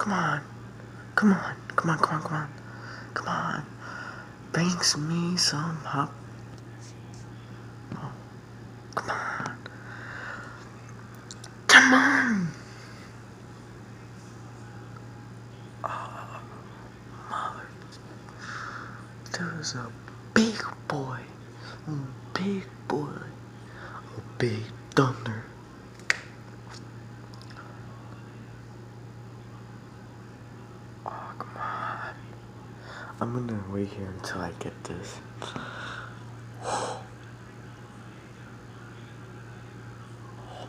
Come on. Come on. Come on, come on, come on. Come on. Brings me some hop. Oh, come on. Come on. Oh, mother. There's a big boy. A big boy. A big thunder. Oh, come on. I'm gonna wait here until I get this. Oh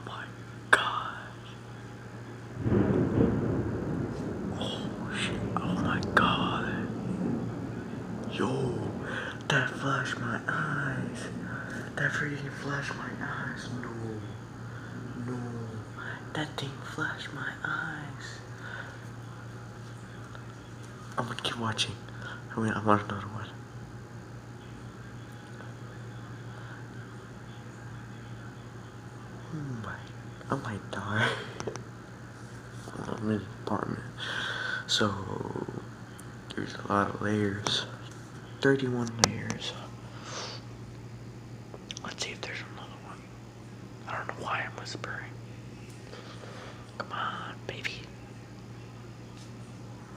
my gosh. Oh shit. Oh my god. Yo, that flashed my eyes. That freaking flashed my eyes. No. That thing flashed my eyes. I'm gonna keep watching. I want another one. I might die. I'm in an apartment. So, there's a lot of layers. 31 layers. Let's see if there's another one. I don't know why I'm whispering. Come on, baby.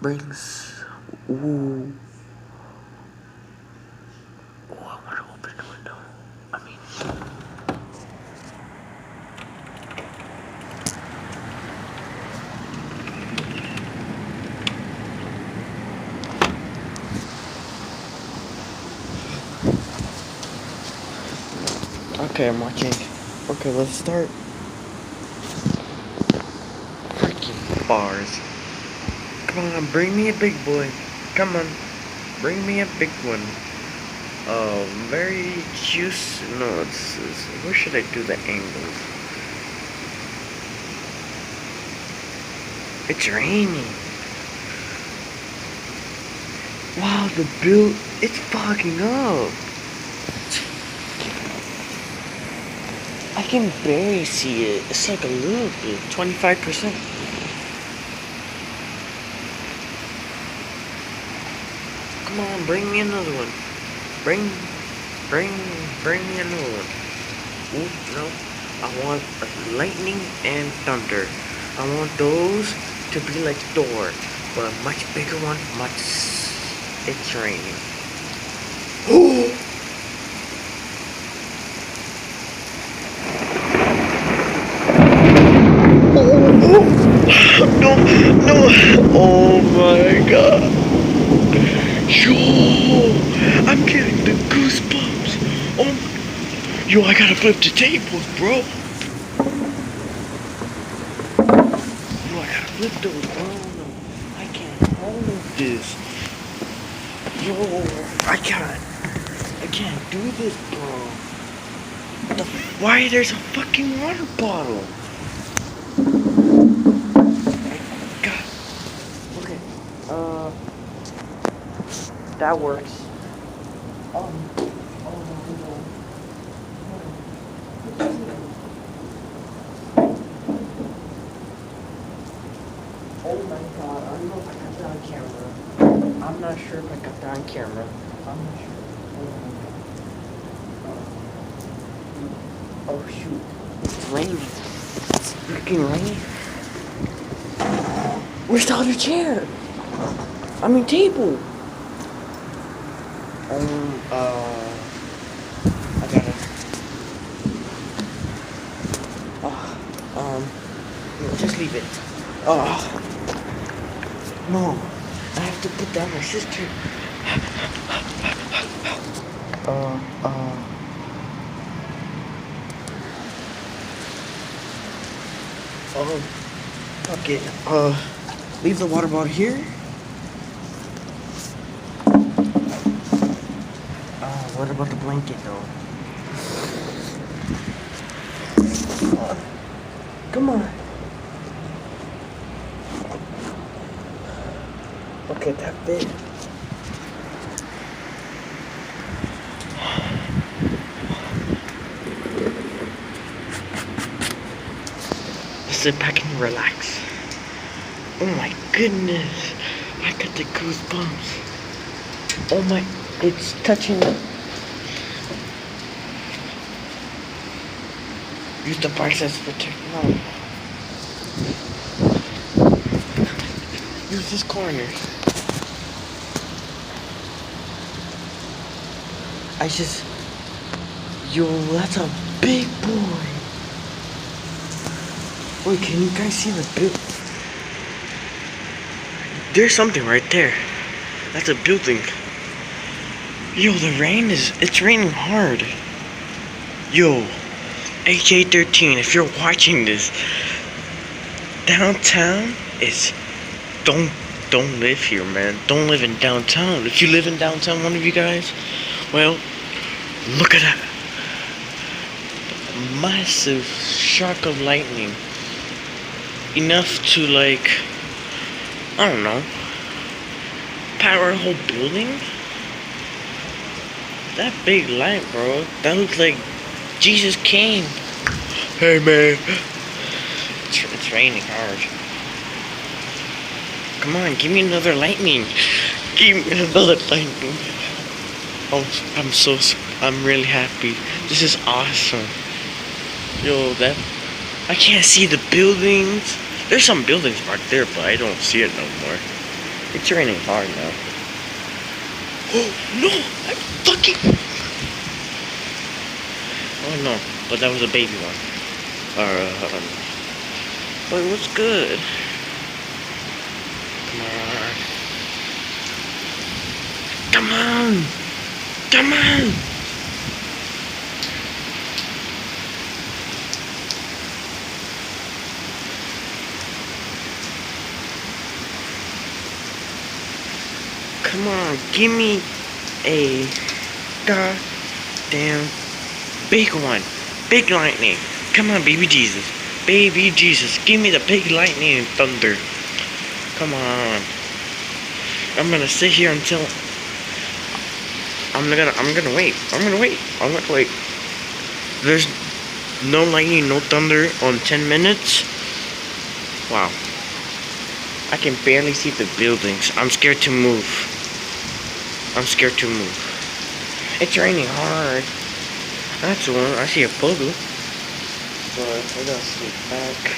Brings. Ooh. Oh, I want to open the window. I mean. Okay, I'm watching. Okay, let's start. Freaking bars. Come on, bring me a big boy. Come on, bring me a big one. Very juice. No, it's where should I do the angles? It's raining. Wow, the build, it's fogging up. I can barely see it. It's like a little bit, 25%. Come on, bring me another one. Bring me another one. Ooh, no. I want lightning and thunder. I want those to be like Thor, but a much bigger one, it's raining. Oh! No! Oh my god! Yo! I'm getting the goosebumps! Oh my... Yo, I gotta flip the tables, bro! Yo, I gotta flip those, bro! No, I can't hold this. Yo, I can't do this, bro. Why there's a fucking water bottle? God. Okay. That works. Oh no. Oh my god, I don't know if I got that on camera. I'm not sure if I got that on camera. I'm not sure. Oh shoot. It's raining. It's freaking raining. Where's the other chair? I mean table. I gotta. Just leave it. No, I have to put down my sister. Fuck it. Leave the water bottle here. What about the blanket though? Come on. Okay, that bit. Sit back and relax. Oh my goodness. I got the goosebumps. Oh my, it's touching. Use the biceps for technology. Use this corner. Yo, that's a big boy. Wait, can you guys see the build? There's something right there. That's a building. Yo, it's raining hard. Yo, HA13, if you're watching this, downtown is, don't live here, man. Don't live in downtown. If you live in downtown, one of you guys, well, look at that. Massive shock of lightning. Enough to, like, I don't know, power a whole building? That big light, bro. That looks like Jesus came. Hey, man. It's raining hard. Come on, give me another lightning. Give me another lightning. Oh, I'm really happy. This is awesome. Yo, I can't see the buildings. There's some buildings back there, but I don't see it no more. It's raining hard now. Oh no! I'm fucking. Oh no! But that was a baby one. But it was good. Come on! Come on! Come on, give me a goddamn big one. Big lightning. Come on, baby Jesus. Baby Jesus, give me the big lightning and thunder. Come on. I'm gonna sit here until I'm gonna wait. There's no lightning, no thunder on 10 minutes. Wow. I can barely see the buildings. I'm scared to move. It's raining hard. That's the one. I see a photo. But I gotta sleep back.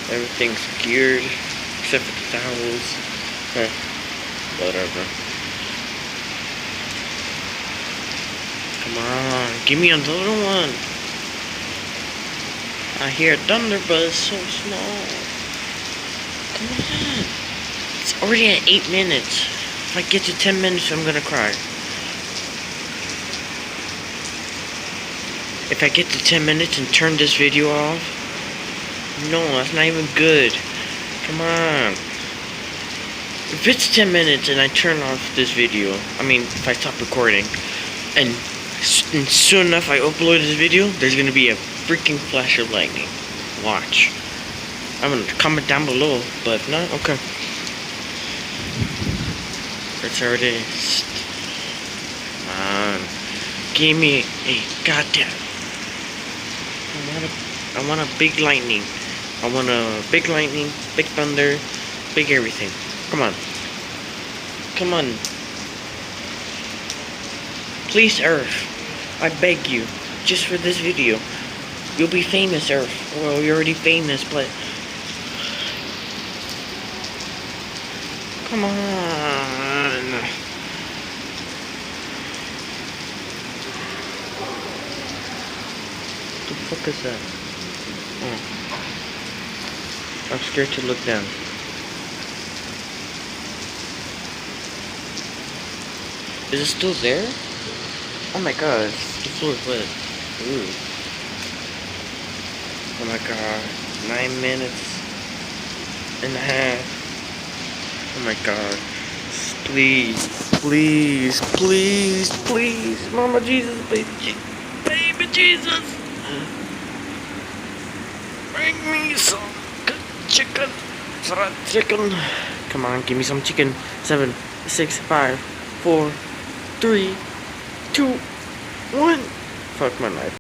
Everything's geared except for the towels. Whatever. Come on, give me another one. I hear thunder, but it's so small. Come on. It's already at 8 minutes. If I get to 10 minutes, I'm gonna cry. If I get to 10 minutes and turn this video off, no, that's not even good. Come on. If it's 10 minutes and I turn off this video, if I stop recording, and soon enough I upload this video, there's gonna be a freaking flash of lightning. Watch. I'm gonna comment down below, but if not, okay. It's already. Come on. Give me a goddamn. I want a big lightning. I want a big lightning, big thunder, big everything. Come on. Come on. Please, Earth. I beg you. Just for this video. You'll be famous, Earth. Well, you're already famous, but. Come on. What the fuck is that? Oh. I'm scared to look down. Is it still there? Oh my god, the floor is wet. Ooh. Oh my god. 9 minutes and a half. Oh my god. Please, please, please, please. Mama Jesus, baby Jesus. Bring me some good chicken. Fried chicken. Come on, give me some chicken. 7, 6, 5, 4, 3, 2, 1. Fuck my life.